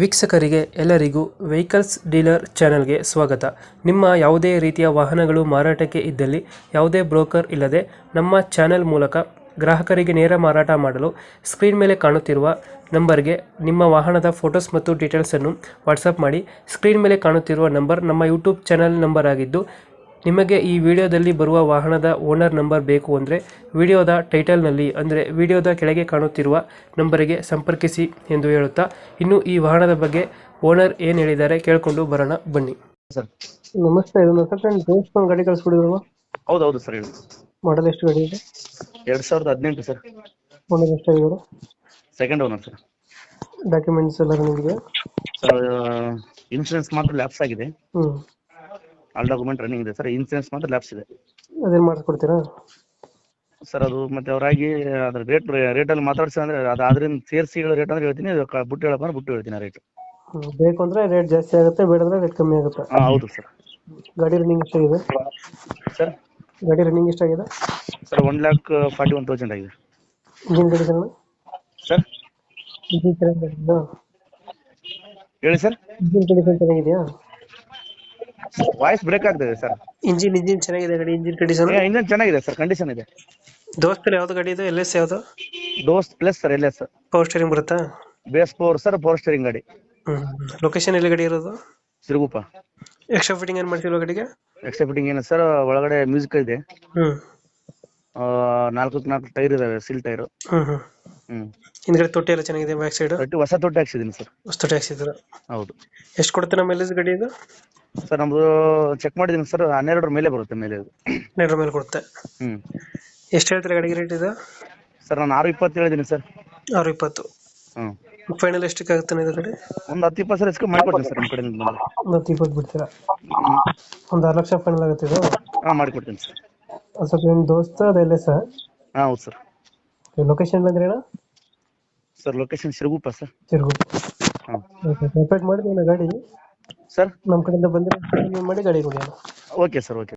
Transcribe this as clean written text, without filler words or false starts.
ವೀಕ್ಷಕರಿಗೆ ಎಲ್ಲರಿಗೂ vehicles dealer ಚಾನೆಲ್ಗೆ ಸ್ವಾಗತ. ನಿಮ್ಮ ಯಾವುದೇ ರೀತಿಯ ವಾಹನಗಳು ಮಾರಾಟಕ್ಕೆ ಇದ್ದಲ್ಲಿ ಯಾವುದೇ ಬ್ರೋಕರ್ ಇಲ್ಲದೆ ನಮ್ಮ ಚಾನೆಲ್ ಮೂಲಕ ಗ್ರಾಹಕರಿಗೆ ನೇರ ಮಾರಾಟ ಮಾಡಲು ಸ್ಕ್ರೀನ್ ಮೇಲೆ ಕಾಣುತ್ತಿರುವ ನಂಬರ್ಗೆ ನಿಮ್ಮ ವಾಹನದ ಫೋಟೋಸ್ ಮತ್ತು ಡೀಟೇಲ್ಸನ್ನು ವಾಟ್ಸಪ್ ಮಾಡಿ. ಸ್ಕ್ರೀನ್ ಮೇಲೆ ಕಾಣುತ್ತಿರುವ ನಂಬರ್ ನಮ್ಮ ಯೂಟ್ಯೂಬ್ ಚಾನೆಲ್ ನಂಬರ್ ಆಗಿದ್ದು, ನಿಮಗೆ ಈ ವಿಡಿಯೋದಲ್ಲಿ ಬರುವ ವಾಹನದ ಓನರ್ ನಂಬರ್ ಬೇಕು ಅಂದರೆ ವಿಡಿಯೋದ ಟೈಟಲ್ನಲ್ಲಿ ಅಂದರೆ ವಿಡಿಯೋದ ಕೆಳಗೆ ಕಾಣುತ್ತಿರುವ ನಂಬರಿಗೆ ಸಂಪರ್ಕಿಸಿ ಎಂದು ಹೇಳುತ್ತಾ, ಇನ್ನು ಈ ವಾಹನದ ಬಗ್ಗೆ ಓನರ್ ಏನು ಹೇಳಿದ್ದಾರೆ ಕೇಳಿಕೊಂಡು ಬರೋಣ ಬನ್ನಿ. ಸರ್ ನಮಸ್ತೆ, ಇದು ದೇವಸ್ಥಾನ ಗಾಡಿ ಕಳಿಸ್ಬಿಡಿದ್ರು. ಹೌದೌದು ಸರ್ ಹೇಳಿ. ಮಾಡಲ್ ಎಷ್ಟು ಗಾಡಿ ಇದೆ? 2018 ಸರ್. ಓನರ್ ಎಷ್ಟಾಗಿದ್ದಾರೆ? Second owner sir. ಡಾಕ್ಯುಮೆಂಟ್ಸ್ ಎಲ್ಲ ನಿಮಗೆ? ಸರ್ ಇನ್ಶೂರೆನ್ಸ್ ಮಾತ್ರ ಲ್ಯಾಪ್ಸ್ ಆಗಿದೆ. ಹ್ಞೂ, ಆಲ್ ಡಾಕ್ಯುಮೆಂಟ್ ರನ್ನಿಂಗ್ ಇದೆ ಸರ್. ಇನ್ಶೂರೆನ್ಸ್ ಮಾತ್ರ ಲ್ಯಾಪ್ಸ್ ಇದೆ ಅದೇನು ಮಾಡಿಸ್ಕೊಡ್ತೀರಾ ಸರ್. ಅದು ಮತ್ತೆ ಅವರಾಗಿ ಅದ್ರ ರೇಟಲ್ಲಿ ಮಾತಾಡ್ಸಿ ಅಂದ್ರೆ ಅದು ಅದರಿಂದ ಸೇರಿಸಿ ಹೇಳೋ ರೇಟ್ ಅಂದ್ರೆ ಹೇಳ್ತೀನಿ, ಬುಟ್ಟು ಹೇಳಪ್ಪ ಅಂದ್ರೆ ಬುಟ್ಟು ಹೇಳ್ತೀನಿ ಆ ರೇಟ್. ಬೇಕು ಅಂದರೆ ರೇಟ್ ಜಾಸ್ತಿ ಆಗುತ್ತೆ, ಬೇಡಂದ್ರೆ ರೇಟ್ ಕಮ್ಮಿ ಆಗುತ್ತೆ. ಹಾಂ ಹೌದು ಸರ್. ಗಾಡಿ ರನ್ನಿಂಗ್ ಎಷ್ಟಾಗಿದೆ? ಸರ್ ಗಾಡಿ ರನ್ನಿಂಗ್ ಎಷ್ಟಾಗಿದೆ? ಸರ್ 1,41,000 ಆಗಿದೆ. Engine condition? ಸರ್ ಇಂಜಿನ್ ಚೆನ್ನಾಗಿದೆಯಾ? ಹೇಳಿ ಸರ್. ಇಂಜಿನ್ ಕಂಡೀಷನ್ ಚೆನ್ನಾಗಿದೆಯಾ? ವಾಯ್ಸ್ ಬ್ರೇಕ್ ಆಗ್ತದೆ ಸರ್. ಇಂಜಿನ್ ಚೆನ್ನಾಗಿದೆ ಗಾಡಿ? Engine condition? ಇಂಜನ್ ಚೆನ್ನಾಗಿದೆ ಸರ್, ಕಂಡೀಷನ್ ಇದೆ. ದೋಸ್ತಲ್ಲಿ ಯಾವ್ದು ಗಾಡಿ ಇದೆ? ಎಲ್ ಎಸ್ ಯಾವ್ದು? Dost plus sir, LS power steering ಬರುತ್ತಾ? Base power sir, power steering ಗಾಡಿ. ಲೊಕೇಶನ್ ಎಲ್ಲಿ ಗಾಡಿ ಇರೋದು? ಸಿರುಗುಪ್ಪ. ಎಕ್ಸ್ಟ್ರಾ ಫಿಟ್ಟಿಂಗ್ ಏನು ಮಾಡ್ತಿಲ್ವ ಗಾಡಿಗೆ? ಎಕ್ಸ್ಟ್ರಾ ಫಿಟ್ಟಿಂಗ್ ಏನು ಸರ್, ಒಳಗಡೆ ಮ್ಯೂಸಿಕ್ ಇದೆ. ಹ್ಮ್ 4 ಟೈರ್ ಇದಾವೆ, ಸಿಲ್ ಟೈರ್. ಹಿಂದ್ಗಡೆ ತೊಟ್ಟಿ ಎಲ್ಲ ಚೆನ್ನಾಗಿದೆ, ಬ್ಯಾಕ್ ಸೈಡ್ ಹೊಸ ತೊಟ್ಟಿ ಹಾಕ್ಸಿದೀನಿ ಸರ್. ಹೊಸ ತೊಟ್ಟಿ ಹಾಕ್ಸಿದ್ರ? ಹೌದು. ಎಷ್ಟು ಕೊಡುತ್ತೆ ನಮ್ಮ ಮೈಲೇಜ್ ಗಾಡಿ ಇದು? ಸರ್ ನಮ್ದು ಚೆಕ್ ಮಾಡಿದೀನಿ ಸರ್, 12 ಮೇಲೆ ಬರುತ್ತೆ ಮೇಲೆ ಅದು. 12 ಮೇಲೆ ಕೊಡುತ್ತೆ. ಎಷ್ಟು ಹೇಳ್ತೀರಾ ಗಾಡಿಗೆ ರೇಟ್ ಇದು? ಸರ್ ನಾನು 6,20 ಹೇಳಿದೀನಿ ಸರ್. 6,20. ಫೈನಲ್ ಎಷ್ಟಕ್ಕೆ ಆಗುತ್ತೆ ಇದು ಗಾಡಿ? ಒಂದು 10-20 ಸರ್ ಎಸ್ಕೆ ಮಾಡಿಕೊಡ್ತೀನಿ ಸರ್ ನಿಮ್ಮ ಕಡೆಯಿಂದ ಬಂದ್ರೆ. ಒಂದು 10-20 ಬಿಡ್ತೀರಾ? ಒಂದು 6 ಲಕ್ಷ ಫೈನಲ್ ಆಗುತ್ತೆ ಇದು? ಮಾಡಿಕೊಡ್ತೀನಿ ಸರ್. ಸ್ವಲ್ಪ ನಿಮ್ಮ ದೋಸ್ತ ಅದೆಲ್ಲ ಸರ್? ಹೌದು ಸರ್. ಲೊಕೇಶನ್ ಬಂದ್ರೆ ಅಣ್ಣ? Sir location Siruguppa sir. ರಿಪೇಟ್ ಮಾಡಿದ್ವಿ ಗಾಡಿ ಸರ್. ನಮ್ಮ ಕಡೆಯಿಂದ ಬಂದರೆ ಮಾಡಿ ಗಾಡಿ ಕೊಡಿ. Okay sir, okay.